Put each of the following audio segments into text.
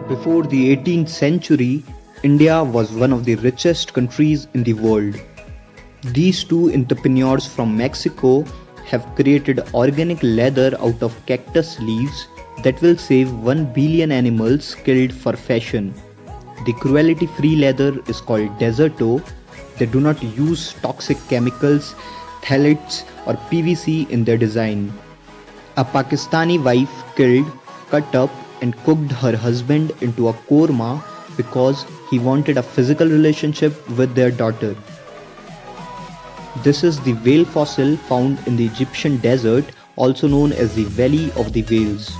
Before the 18th century, India was one of the richest countries in the world. These two entrepreneurs from Mexico have created organic leather out of cactus leaves that will save 1 billion animals killed for fashion. The cruelty free leather is called Deserto. They do not use toxic chemicals, phthalates, or PVC in their design. A Pakistani wife killed, cut up, and cooked her husband into a korma because he wanted a physical relationship with their daughter. This is the whale fossil found in the Egyptian desert, also known as the Valley of the Whales.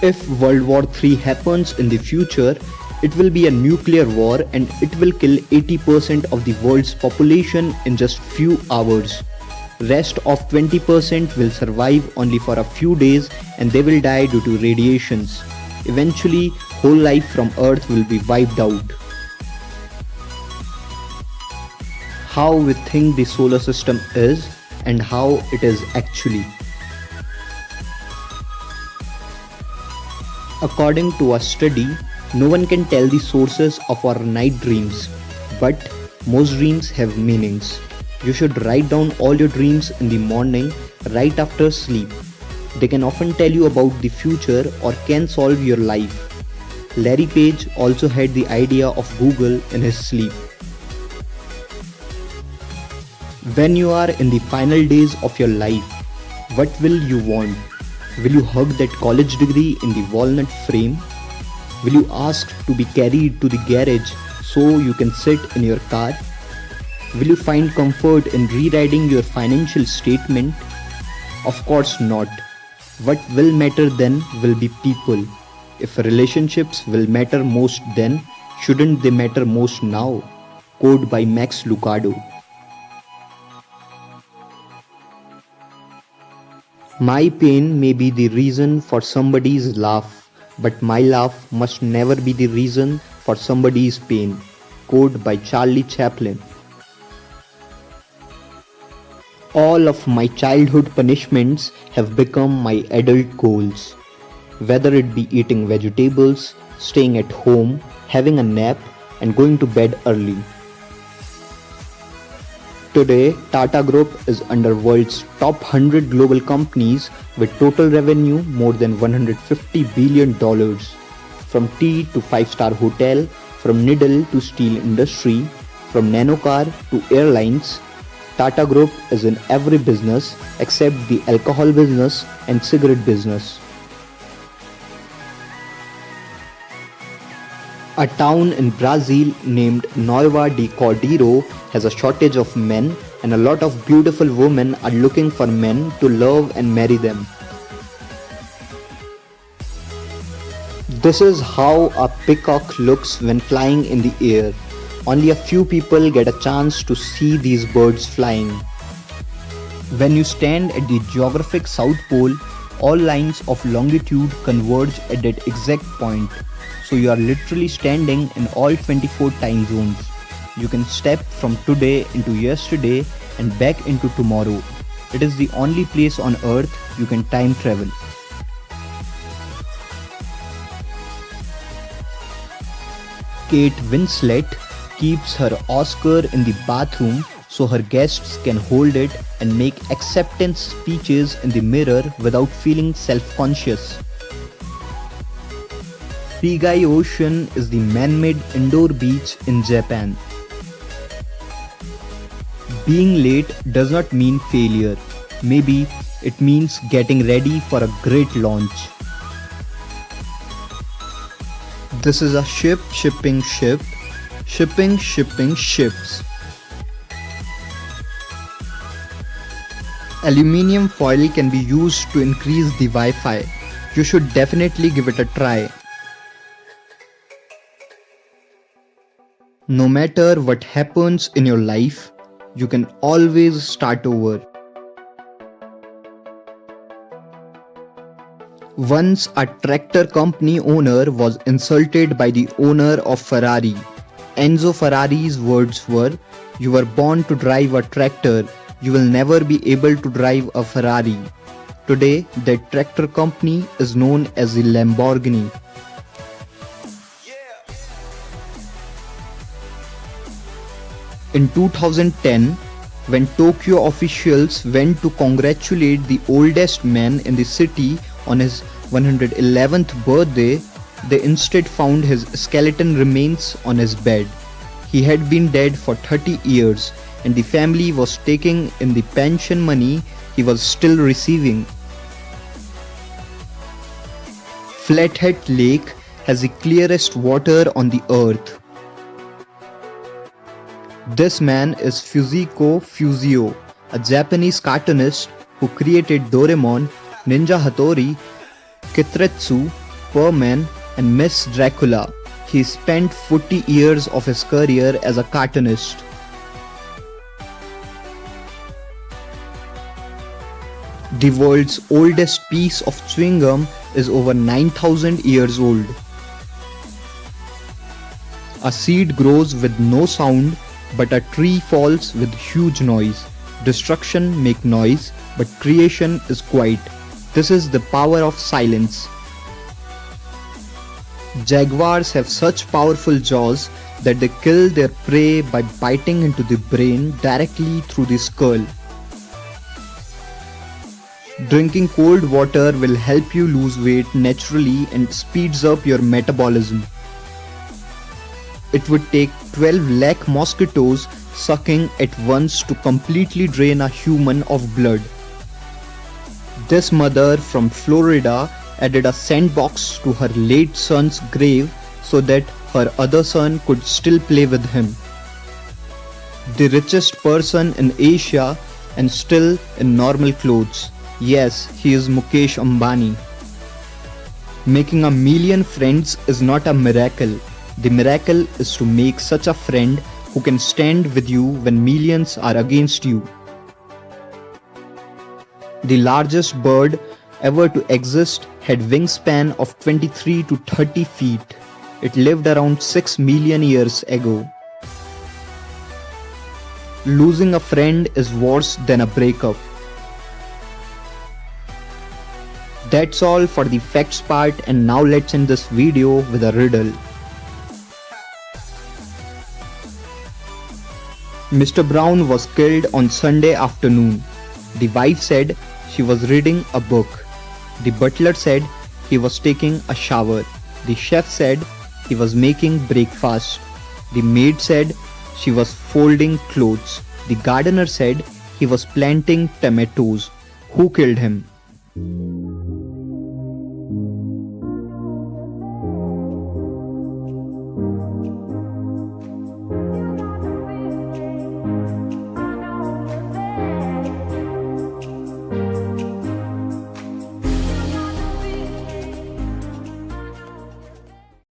If World War III happens in the future, it will be a nuclear war and it will kill 80% of the world's population in just few hours. Rest of 20% will survive only for a few days and they will die due to radiations. Eventually, whole life from Earth will be wiped out. How we think the solar system is and how it is actually. According to a study, no one can tell the sources of our night dreams, but most dreams have meanings. You should write down all your dreams in the morning right after sleep. They can often tell you about the future or can solve your life. Larry Page also had the idea of Google in his sleep. When you are in the final days of your life, what will you want? Will you hug that college degree in the walnut frame? Will you ask to be carried to the garage so you can sit in your car? Will you find comfort in rewriting your financial statement? Of course not. What will matter then will be people. If relationships will matter most then, shouldn't they matter most now? Quote by Max Lucado. My pain may be the reason for somebody's laugh, but my laugh must never be the reason for somebody's pain. Quote by Charlie Chaplin. All of my childhood punishments have become my adult goals. Whether it be eating vegetables, staying at home, having a nap, and going to bed early. Today, Tata Group is under world's top 100 global companies with total revenue more than $150 billion. From tea to 5-star hotel, from needle to steel industry, from nanocar to airlines, Tata Group is in every business except the alcohol business and cigarette business. A town in Brazil named Noiva de Cordeiro has a shortage of men and a lot of beautiful women are looking for men to love and marry them. This is how a peacock looks when flying in the air. Only a few people get a chance to see these birds flying. When you stand at the geographic South Pole, all lines of longitude converge at that exact point. So you are literally standing in all 24 time zones. You can step from today into yesterday and back into tomorrow. It is the only place on earth you can time travel. Kate Winslet keeps her Oscar in the bathroom so her guests can hold it and make acceptance speeches in the mirror without feeling self-conscious. Pigai Ocean is the man-made indoor beach in Japan. Being late does not mean failure. Maybe it means getting ready for a great launch. This is a ship shipping ship. Shipping ships. Aluminium foil can be used to increase the Wi-Fi. You should definitely give it a try. No matter what happens in your life, you can always start over. Once a tractor company owner was insulted by the owner of Ferrari. Enzo Ferrari's words were, "You were born to drive a tractor. you will never be able to drive a Ferrari. Today, that tractor company is known as the Lamborghini. In 2010, when Tokyo officials went to congratulate the oldest man in the city on his 111th birthday, they instead found his skeleton remains on his bed. He had been dead for 30 years and the family was taking in the pension money he was still receiving. Flathead Lake has the clearest water on the earth. This man is Fujiko Fuzio, a Japanese cartoonist who created Doraemon, Ninja Hattori, Kitaretsu, Perman, and Miss Dracula. He spent 40 years of his career as a cartoonist. The world's oldest piece of chewing gum is over 9,000 years old. A seed grows with no sound, but a tree falls with huge noise. Destruction makes noise, but creation is quiet. This is the power of silence. Jaguars have such powerful jaws that they kill their prey by biting into the brain directly through the skull. Drinking cold water will help you lose weight naturally and speeds up your metabolism. It would take 12 lakh mosquitoes sucking at once to completely drain a human of blood. This mother from Florida added a sandbox to her late son's grave so that her other son could still play with him. The richest person in Asia and still in normal clothes. Yes, he is Mukesh Ambani. Making 1 million friends is not a miracle. The miracle is to make such a friend who can stand with you when millions are against you. The largest bird ever to exist had wingspan of 23 to 30 feet. It lived around 6 million years ago. Losing a friend is worse than a breakup. That's all for the facts part, and now let's end this video with a riddle. Mr. Brown was killed on Sunday afternoon. The wife said she was reading a book. The butler said he was taking a shower. The chef said he was making breakfast. The maid said she was folding clothes. The gardener said he was planting tomatoes. Who killed him?